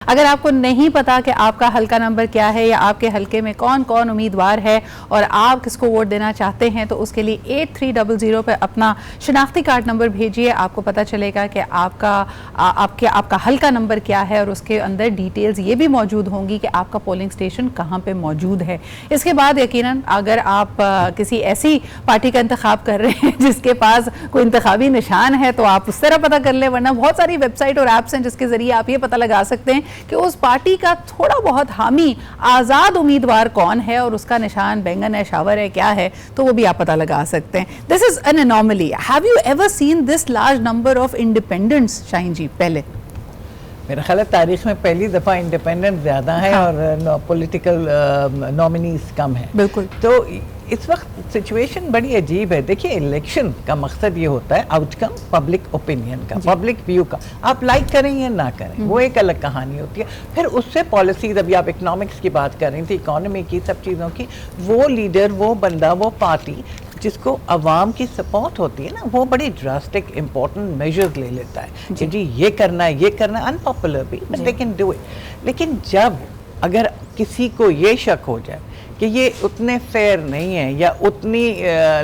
اگر آپ کو نہیں پتا کہ آپ کا حلقہ نمبر کیا ہے یا آپ کے حلقے میں کون کون امیدوار ہے اور آپ کس کو ووٹ دینا چاہتے ہیں تو اس کے لیے 8300 پہ اپنا شناختی کارڈ نمبر بھیجیے. آپ کو پتا چلے گا کہ آپ کا حلقہ نمبر کیا ہے اور اس کے اندر ڈیٹیلز یہ بھی موجود ہوں گی کہ آپ کا پولنگ سٹیشن کہاں پہ موجود ہے. اس کے بعد یقیناً اگر آپ کسی ایسی پارٹی کا انتخاب کر رہے ہیں جس کے پاس کوئی انتخابی نشان ہے تو آپ اس طرح پتہ کر لیں, ورنہ بہت ساری ویب سائٹ اور ایپس ہیں جس کے ذریعے آپ یہ پتہ لگا سکتے ہیں کہ اس پارٹی کا تھوڑا بہت حامی آزاد امیدوار کون ہے اور اس کا نشان بینگن ہے, شاور ہے, کیا ہے, تو وہ بھی آپ پتہ لگا سکتے ہیں. This is an anomaly. Have you ever seen this large number of independents, شاہین جی, پہلے؟ میرا خیال ہے تاریخ میں پہلی دفعہ انڈیپینڈنٹ زیادہ ہیں اور پولیٹیکل نامنیز کم ہیں. بالکل. تو اس وقت سچویشن بڑی عجیب ہے. دیکھیے الیکشن کا مقصد یہ ہوتا ہے آؤٹ کم پبلک اوپینین کا, پبلک ویو کا. آپ لائک کریں یا نہ کریں وہ ایک الگ کہانی ہوتی ہے. پھر اس سے پالیسیز, ابھی آپ اکنامکس کی بات کر رہی تھی, اکانومی کی, سب چیزوں کی, وہ لیڈر, وہ بندہ, وہ پارٹی جس کو عوام کی سپورٹ ہوتی ہے نا, وہ بڑی ڈراسٹک امپورٹنٹ میجرز لے لیتا ہے کہ جی یہ کرنا ہے, یہ کرنا ہے, انپاپولر بھی, but they can do it. لیکن جب اگر کسی کو یہ شک ہو جائے کہ یہ اتنے فیئر نہیں ہے یا اتنی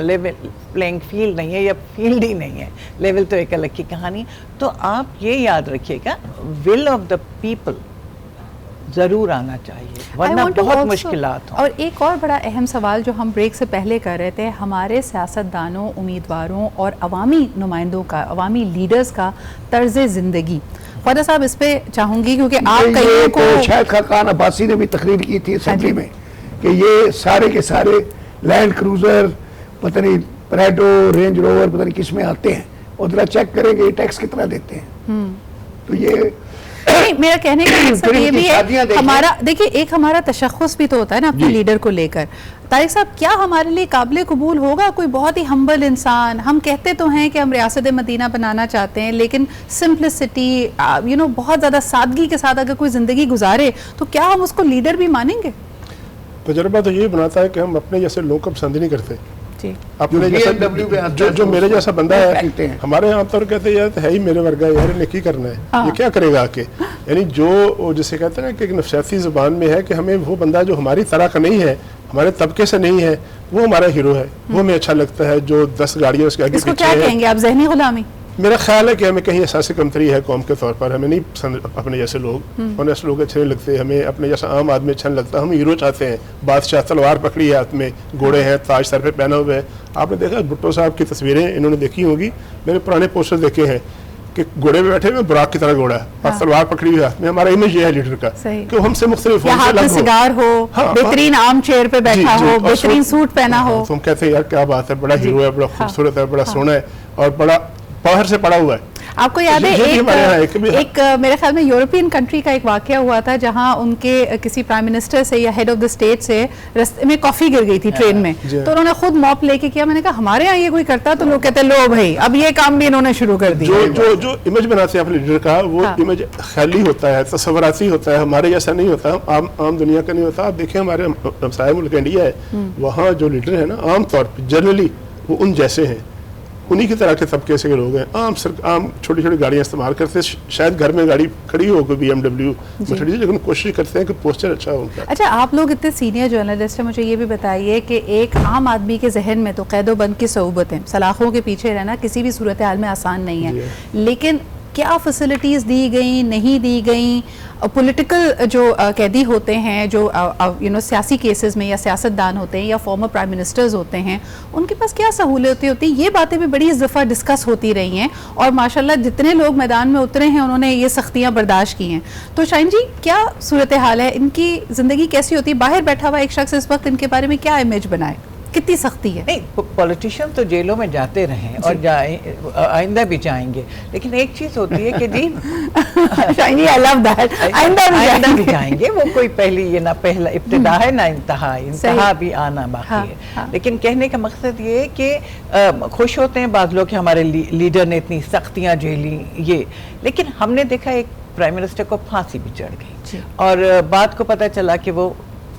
لیول پلینگ فیلڈ نہیں ہے یا فیلڈ ہی نہیں ہے, لیول تو ایک الگ کی کہانی, تو آپ یہ یاد رکھیے گا ول آف دا پیپل ضرور آنا چاہیے, ورنہ بہت مشکلات ہوں. اور ایک اور بڑا اہم سوال جو ہم بریک سے پہلے کر رہے تھے, ہمارے سیاستدانوں, امیدواروں اور عوامی نمائندوں کا, عوامی لیڈرز کا طرز زندگی. خواجہ صاحب اس پہ چاہوں گی کیونکہ آپ کئی کو شاید خاقان عباسی نے بھی تقریر کی تھی اسمبلی میں کہ یہ سارے کے سارے لینڈ کروزر, پتہ نہیں پریڈو, رینج روور, پتہ نہیں کس میں آتے ہیں, اور ذرا چیک کریں کہ یہ ٹیکس کتنا دیتے ہیں. تو یہ میرا کہنے کا مقصد یہ بھی ہے, ہمارا دیکھیے ایک ہمارا تشخص بھی تو ہوتا ہے نا اپنے لیڈر کو لے کر. طارق صاحب, کیا ہمارے لیے قابل قبول ہوگا کوئی بہت ہی ہمبل انسان, ہم کہتے تو ہیں کہ ہم ریاست مدینہ بنانا چاہتے ہیں لیکن سمپلسٹی, بہت زیادہ سادگی کے ساتھ اگر کوئی زندگی گزارے تو کیا ہم اس کو لیڈر بھی مانیں گے؟ تجربہ تو یہ بناتا ہے کہ ہم اپنے جیسے لوگوں کو پسند نہیں کرتے. اپنے جو میرے جیسا بندہ ہے, ہمارے عام طور کہتے ہیں یار ہے ہی میرے ورگا, یار انہیں کی کرنا ہے, یہ کیا کرے گا آ کے. یعنی جو جسے کہتے ہیں نا کہ ایک نفسیاتی زبان میں ہے کہ ہمیں وہ بندہ جو ہماری طرح کا نہیں ہے, ہمارے طبقے سے نہیں ہے, وہ ہمارا ہیرو ہے, وہ ہمیں اچھا لگتا ہے. جو 10 گاڑیاں اس کے آگے پیچھے کیا کہیں گے آپ, ذہنی غلامی؟ میرا خیال ہے کہ ہمیں کہیں احساس کمتری ہے قوم کے طور پر. ہمیں نہیں پسند اپنے جیسے لوگ, آنیسٹ لوگ اچھے نہیں لگتے, ہمیں اپنے جیسا عام آدمی اچھا نہیں لگتا. ہم ہیرو چاہتے ہیں, بادشاہ تلوار پکڑی ہے ہاتھ میں, گھوڑے ہیں, تاج سر پہ پہنا ہوا ہے. آپ نے دیکھا بھٹو صاحب کی تصویریں انہوں نے دیکھی ہوگی, میں نے پرانے پوسٹر دیکھے ہیں کہ گھوڑے پہ بیٹھے ہوئے براق کی طرح گھوڑا ہے اور تلوار پکڑی ہوئی ہاتھ میں. ہمارا امیج یہ ہے لیڈر کا کہ ہم سے مختلف ہو, ہاتھ میں سگار ہو, بہترین عام چیئر پہ بیٹھا ہو, بہترین سوٹ پہنا ہو. ہم کہتے ہیں یار کیا بات ہے, بڑا ہیرو ہے, بڑا خوبصورت ہے, بڑا سونا ہے اور بڑا باہر سے پڑا ہوا ہے. آپ کو یاد ہے ایک میرے خیال میں یورپین کنٹری کا ایک واقعہ ہوا تھا جہاں ان کے کسی پرائم منسٹر سے یا ہیڈ آف دا اسٹیٹ سے رستے میں کافی گر گئی تھی ٹرین میں, تو انہوں نے خود موپ لے کے کیا. میں نے کہا ہمارے یہاں یہ کوئی کرتا تو لوگ کہتے لو بھائی اب یہ کام بھی انہوں نے شروع کر دیا. جو امیج بناتے ہیں اپنے لیڈر کا, وہ امیج خیالی ہوتا ہے, تصوراتی ہوتا ہے, ہمارے جیسا نہیں ہوتا, عام دنیا کا نہیں ہوتا. آپ دیکھیں ہمارے ہمسائے ملک انڈیا ہے, وہاں جو لیڈر ہے نا عام طور پہ جنرلی وہ ان جیسے ہیں, انہی کی طرح کے طبقے سے لوگ ہیں. عام چھوٹی چھوٹی گاڑیاں استعمال کرتے ہیں, شاید گھر میں گاڑی کھڑی ہو کوئی BMW مرسیڈیز, لیکن کوشش کرتے ہیں کہ پوسچر اچھا ہو. اچھا, آپ لوگ اتنے سینئر جرنلسٹ ہیں, مجھے یہ بھی بتائیے کہ ایک عام آدمی کے ذہن میں تو قید و بند کی صعوبتیں, سلاخوں کے پیچھے رہنا کسی بھی صورتحال میں آسان نہیں ہے, لیکن کیا فیسلٹیز دی گئیں, نہیں دی گئیں؟ پولیٹیکل جو قیدی ہوتے ہیں, جو سیاسی کیسز میں یا سیاستدان ہوتے ہیں یا فارمر پرائم منسٹرز ہوتے ہیں, ان کے پاس کیا سہولتیں ہوتی ہیں؟ یہ باتیں بھی بڑی دفعہ ڈسکس ہوتی رہی ہیں اور ماشاءاللہ جتنے لوگ میدان میں اترے ہیں انہوں نے یہ سختیاں برداشت کی ہیں. تو شاہین جی, کیا صورتحال ہے, ان کی زندگی کیسی ہوتی ہے؟ باہر بیٹھا ہوا ایک شخص اس وقت ان کے بارے میں کیا امیج بنائے, کتنی سختی ہے؟ نہیں, پولیٹیشین تو جیلوں میں جاتے رہیں اور آئندہ بھی جائیں گے, لیکن ایک چیز ہوتی ہے کہ جی آئندہ بھی جائیں گے. وہ کوئی پہلی یہ نہ پہلا ابتدا ہے نہ انتہا بھی آنا باقی ہے. لیکن کہنے کا مقصد یہ ہے کہ خوش ہوتے ہیں بعض لوگ کہ ہمارے لیڈر نے اتنی سختیاں جھیلی یہ, لیکن ہم نے دیکھا ایک پرائم منسٹر کو پھانسی بھی چڑھ گئی اور بعد کو پتہ چلا کہ وہ